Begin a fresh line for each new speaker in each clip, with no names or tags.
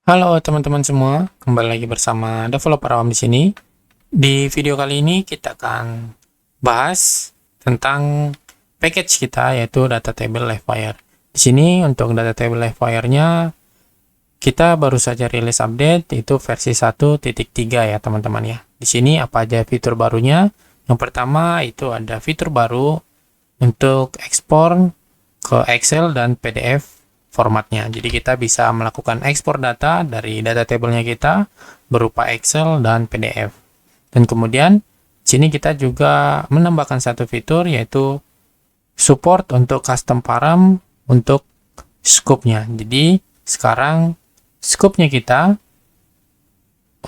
Halo teman-teman semua, kembali lagi bersama Developer Awam di sini. Di video kali ini kita akan bahas tentang package kita, yaitu data table Livewire. Di sini untuk data table Livewire-nya kita baru saja rilis update, itu versi 1.3 ya teman-teman ya. Di sini apa aja fitur barunya? Yang pertama itu ada fitur baru untuk ekspor ke Excel dan PDF formatnya. Jadi kita bisa melakukan ekspor data dari data table-nya kita berupa Excel dan PDF. Dan kemudian sini kita juga menambahkan satu fitur, yaitu support untuk custom param untuk scope-nya. Jadi sekarang scope-nya kita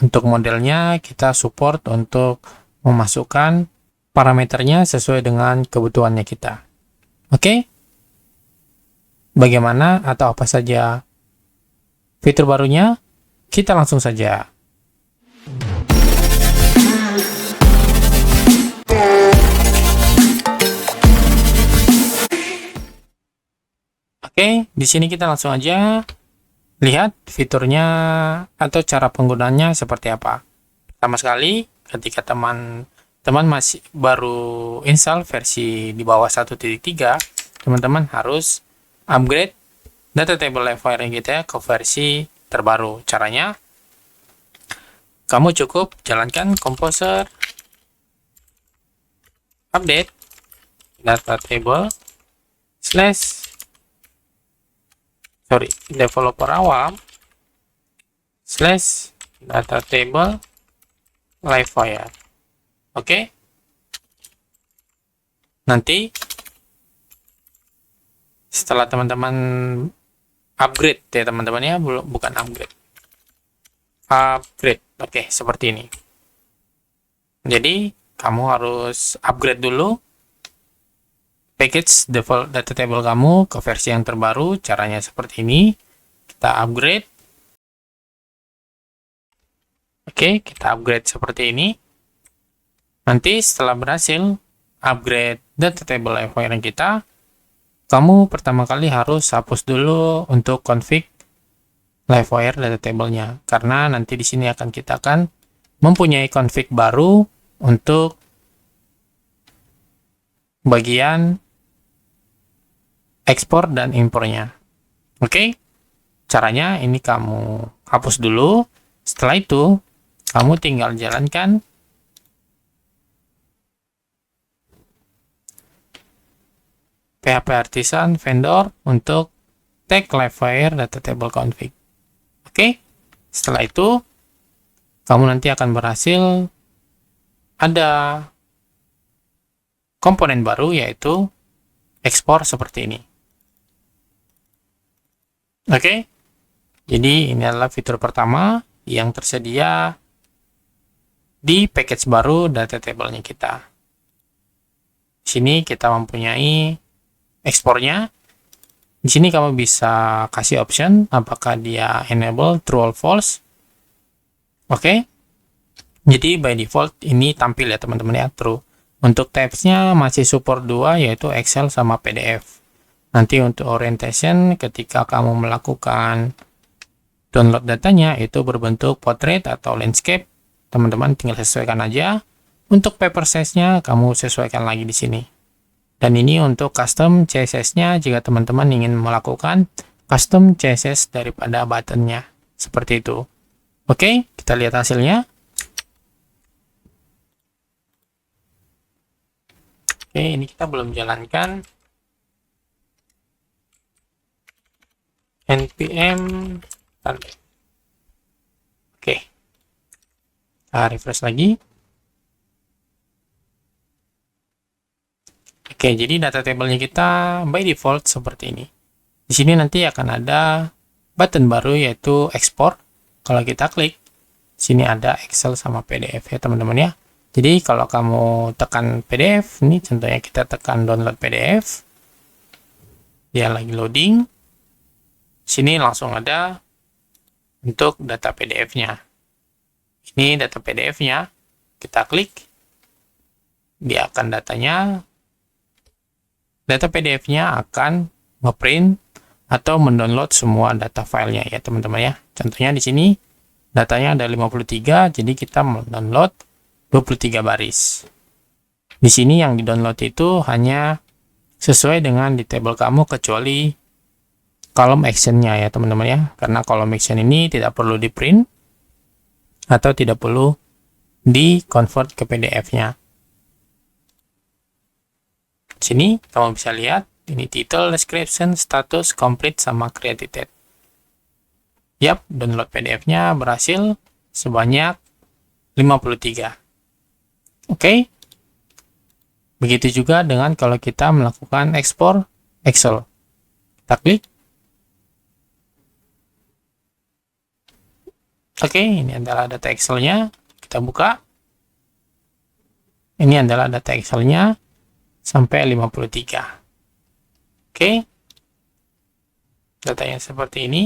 untuk modelnya kita support untuk memasukkan parameternya sesuai dengan kebutuhannya kita. Oke? Bagaimana atau apa saja fitur barunya? Kita langsung saja. Oke, di sini kita langsung aja lihat fiturnya atau cara penggunaannya seperti apa. Sama sekali, ketika teman-teman masih baru install versi di bawah 1.3, teman-teman harus upgrade data table Livewire kita ke versi terbaru. Caranya, kamu cukup jalankan Composer, update data table developer awam data table Livewire. Oke. Nanti setelah teman-teman upgrade ya teman-teman ya, bukan upgrade. Oke, seperti ini. Jadi kamu harus upgrade dulu package default data table kamu ke versi yang terbaru. Caranya seperti ini. Kita upgrade. Oke, kita upgrade seperti ini. Nanti setelah berhasil upgrade data table Livewire kita, kamu pertama kali harus hapus dulu untuk config Livewire data table-nya, karena nanti di sini kita akan mempunyai config baru untuk bagian ekspor dan impornya. Oke, caranya ini kamu hapus dulu. Setelah itu kamu tinggal jalankan PHP Artisan vendor untuk tag Livewire data table config. Oke, setelah itu kamu nanti akan berhasil ada komponen baru, yaitu ekspor seperti ini. Oke, jadi ini adalah fitur pertama yang tersedia di package baru data table-nya kita. Di sini kita mempunyai ekspornya. Di sini kamu bisa kasih option apakah dia enable true or false. Oke. Jadi by default ini tampil ya teman-teman ya, true. Untuk types-nya masih support 2, yaitu Excel sama PDF. Nanti untuk orientation ketika kamu melakukan download datanya itu berbentuk portrait atau landscape. Teman-teman tinggal sesuaikan aja. Untuk paper size-nya kamu sesuaikan lagi di sini. Dan ini untuk custom CSS-nya jika teman-teman ingin melakukan custom CSS daripada button-nya. Seperti itu. Oke, kita lihat hasilnya. Oke, ini kita belum jalankan npm target. Oke, kita refresh lagi. Oke, jadi data table-nya kita by default seperti ini. Di sini nanti akan ada button baru, yaitu export. Kalau kita klik, sini ada Excel sama PDF ya teman-teman ya. Jadi kalau kamu tekan PDF, ini contohnya kita tekan download PDF. Dia lagi loading. Sini langsung ada untuk data PDF-nya. Ini data PDF-nya. Kita klik. Dia akan data PDF-nya akan ngeprint atau mendownload semua data filenya ya teman-teman ya. Contohnya di sini datanya ada 53, jadi kita mendownload 23 baris. Di sini yang di-download itu hanya sesuai dengan di table kamu kecuali kolom actionnya ya teman-teman ya. Karena kolom action ini tidak perlu di print atau tidak perlu di convert ke PDF-nya. Sini kamu bisa lihat ini title, description, status, complete, sama created. Yap, download PDF-nya berhasil sebanyak 53. Oke. Begitu juga dengan kalau kita melakukan ekspor Excel. Kita klik. Oke, ini adalah data Excel-nya. Kita buka. Ini adalah data Excel-nya sampai 53. Oke. Datanya seperti ini.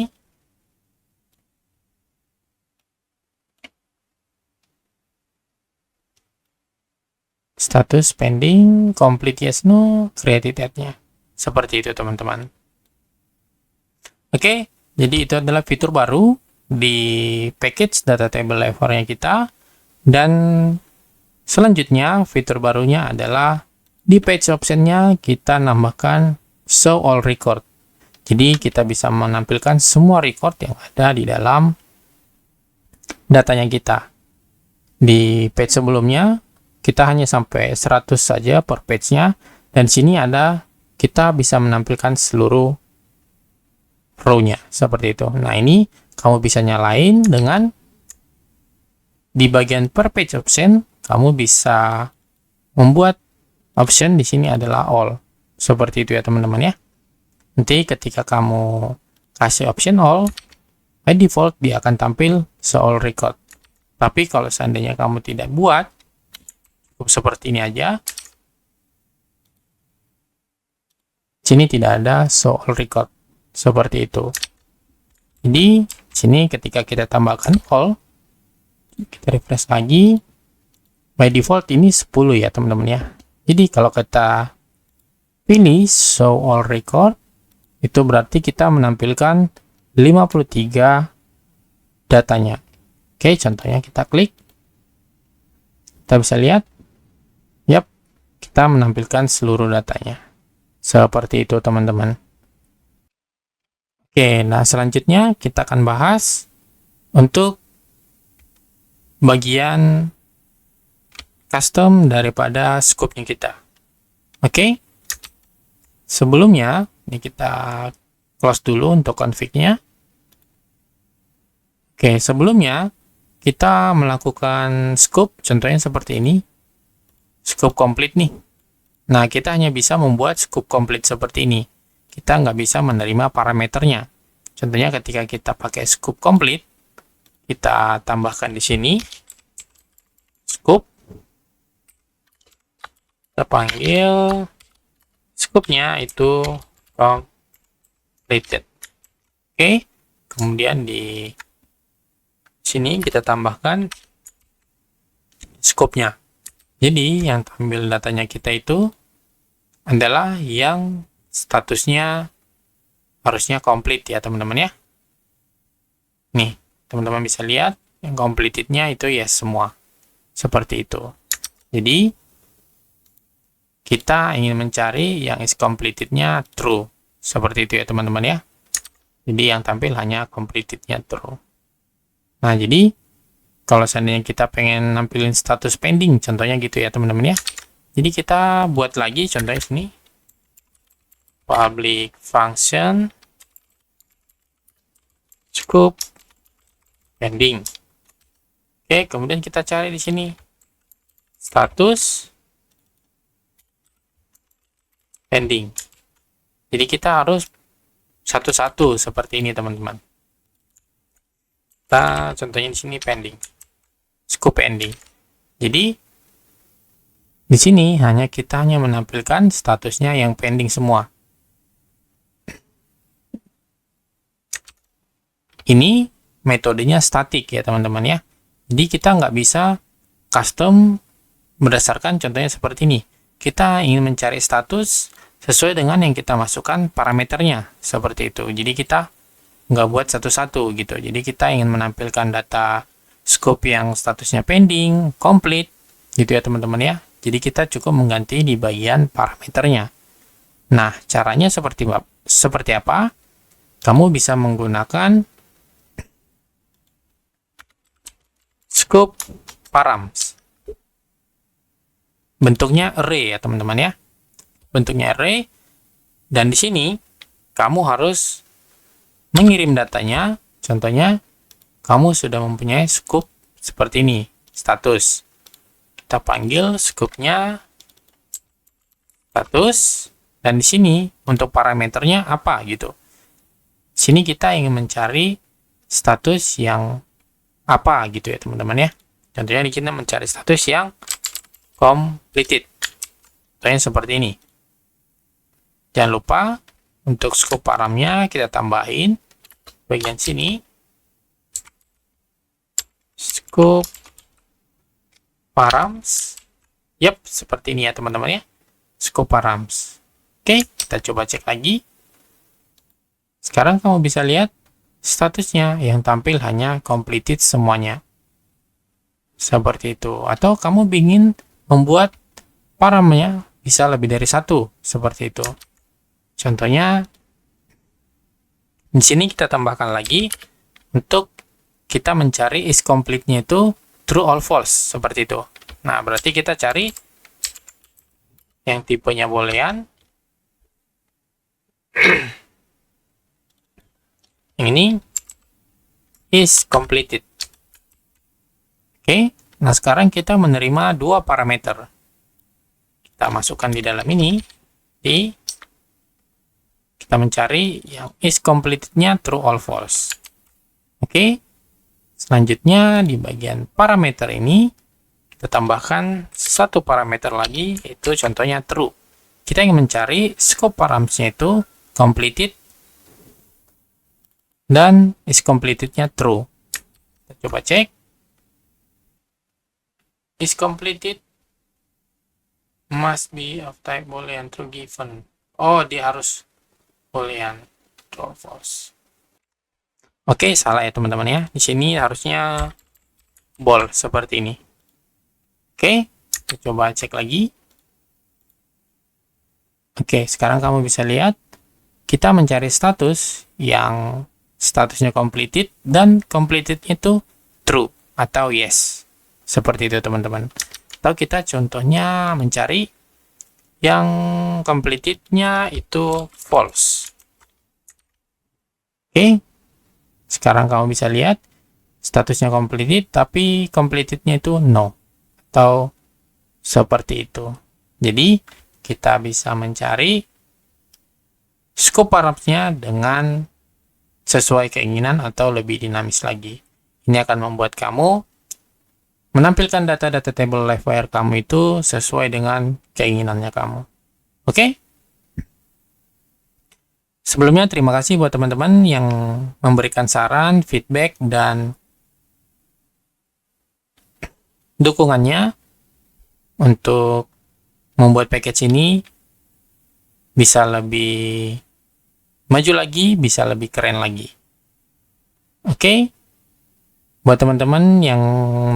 Status pending, complete yes no, created ad-nya. Seperti itu teman-teman. Oke, jadi itu adalah fitur baru di package data table levelnya kita. Dan selanjutnya fitur barunya adalah di page option-nya kita nambahkan show all record. Jadi kita bisa menampilkan semua record yang ada di dalam datanya kita. Di page sebelumnya kita hanya sampai 100 saja per page-nya, dan sini ada kita bisa menampilkan seluruh row-nya seperti itu. Nah, ini kamu bisa nyalain dengan di bagian per page option, kamu bisa membuat option di sini adalah all. Seperti itu ya teman-teman ya. Nanti ketika kamu kasih option all, by default dia akan tampil show all record. Tapi kalau seandainya kamu tidak buat, cukup seperti ini aja. Sini tidak ada show all record. Seperti itu. Jadi, sini ketika kita tambahkan all, kita refresh lagi. By default ini 10 ya teman-teman ya. Jadi kalau kita pilih show all record, itu berarti kita menampilkan 53 datanya. Oke, contohnya kita klik. Kita bisa lihat. Yap, kita menampilkan seluruh datanya. Seperti itu teman-teman. Oke, nah selanjutnya kita akan bahas untuk bagian custom daripada scope-nya kita. Oke. Sebelumnya, ini kita close dulu untuk config-nya. Oke, sebelumnya kita melakukan scope, contohnya seperti ini. Scope complete nih. Nah, kita hanya bisa membuat scope complete seperti ini. Kita nggak bisa menerima parameternya. Contohnya ketika kita pakai scope complete, kita tambahkan di sini scope. Kita panggil scope-nya itu completed. Oke, kemudian di sini kita tambahkan scope-nya. Jadi yang tampil datanya kita itu adalah yang statusnya harusnya complete ya teman-teman ya. Nih, teman-teman bisa lihat yang completed-nya itu yes semua. Seperti itu. Jadi kita ingin mencari yang is completed-nya true. Seperti itu ya teman-teman ya. Jadi yang tampil hanya completed-nya true. Nah, jadi kalau seandainya kita pengen nampilin status pending, contohnya gitu ya teman-teman ya. Jadi kita buat lagi contohnya sini. Public function scope pending. Oke, kemudian kita cari di sini status pending. Jadi kita harus satu-satu seperti ini teman-teman. Kita contohnya di sini pending, scope pending. Jadi di sini kita hanya menampilkan statusnya yang pending semua. Ini metodenya statik ya teman-teman ya. Jadi kita nggak bisa custom berdasarkan contohnya seperti ini. Kita ingin mencari status sesuai dengan yang kita masukkan parameternya, seperti itu. Jadi kita nggak buat satu-satu gitu. Jadi kita ingin menampilkan data scope yang statusnya pending, complete, gitu ya teman-teman ya. Jadi kita cukup mengganti di bagian parameternya. Nah, caranya seperti apa? Kamu bisa menggunakan scope params. Bentuknya array ya teman-teman ya. Bentuknya array, dan di sini kamu harus mengirim datanya. Contohnya, kamu sudah mempunyai scope seperti ini, status. Kita panggil scope-nya status, dan di sini untuk parameternya apa gitu. Sini kita ingin mencari status yang apa gitu ya teman-teman ya. Contohnya di kita mencari status yang completed. Contohnya seperti ini. Jangan lupa untuk scope paramnya kita tambahin bagian sini. Scope params. Yap, seperti ini ya teman-teman ya. Scope params. Oke, kita coba cek lagi. Sekarang kamu bisa lihat statusnya yang tampil hanya completed semuanya. Seperti itu. Atau kamu ingin membuat paramnya bisa lebih dari satu. Seperti itu. Contohnya, di sini kita tambahkan lagi untuk kita mencari is complete-nya itu true or false, seperti itu. Nah, berarti kita cari yang tipenya boolean. Yang ini is completed. Oke, nah sekarang kita menerima dua parameter. Kita masukkan di dalam ini, kita mencari yang is completed-nya true or false. Oke. Selanjutnya di bagian parameter ini kita tambahkan satu parameter lagi, yaitu contohnya true. Kita ingin mencari scope params-nya itu completed dan is completed-nya true. Kita coba cek. Is completed must be of type boolean true given. Oh, dia harus boolean true or false. Oke, salah ya teman-teman ya. Di sini harusnya bool seperti ini. Oke, kita coba cek lagi. Oke, sekarang kamu bisa lihat kita mencari status yang statusnya completed dan completed itu true atau yes. Seperti itu teman-teman. Atau kita contohnya mencari yang completed-nya itu false. Oke. Sekarang kamu bisa lihat statusnya completed, tapi completed-nya itu no. Atau seperti itu. Jadi, kita bisa mencari scope params-nya dengan sesuai keinginan atau lebih dinamis lagi. Ini akan membuat kamu menampilkan data-data table livewire kamu itu sesuai dengan keinginannya kamu. Oke? Sebelumnya terima kasih buat teman-teman yang memberikan saran, feedback, dan dukungannya untuk membuat package ini bisa lebih maju lagi, bisa lebih keren lagi. Oke? Buat teman-teman yang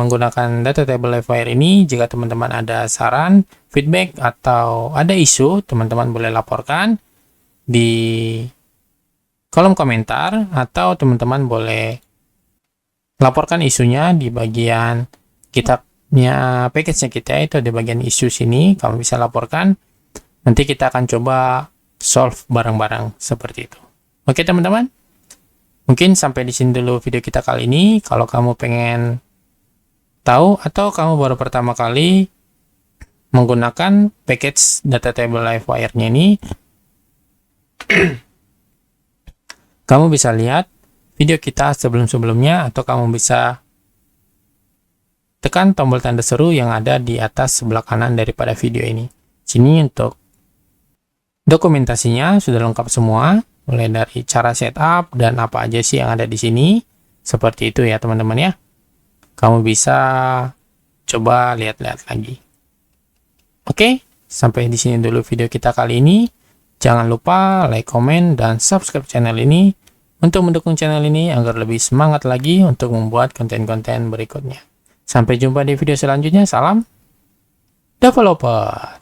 menggunakan data table livewire ini, jika teman-teman ada saran, feedback, atau ada isu, teman-teman boleh laporkan di kolom komentar, atau teman-teman boleh laporkan isunya di bagian kitabnya, package-nya kita itu di bagian isu sini. Kamu bisa laporkan, nanti kita akan coba solve bareng-bareng seperti itu. Oke teman-teman, mungkin sampai di sini dulu video kita kali ini. Kalau kamu pengen tahu atau kamu baru pertama kali menggunakan package data table livewire-nya ini, kamu bisa lihat video kita sebelum-sebelumnya, atau kamu bisa tekan tombol tanda seru yang ada di atas sebelah kanan daripada video ini. Sini untuk dokumentasinya sudah lengkap semua, mulai dari cara setup dan apa aja sih yang ada di sini. Seperti itu ya teman-teman ya. Kamu bisa coba lihat-lihat lagi. Oke, sampai di sini dulu video kita kali ini. Jangan lupa like, komen, dan subscribe channel ini untuk mendukung channel ini agar lebih semangat lagi untuk membuat konten-konten berikutnya. Sampai jumpa di video selanjutnya. Salam developer.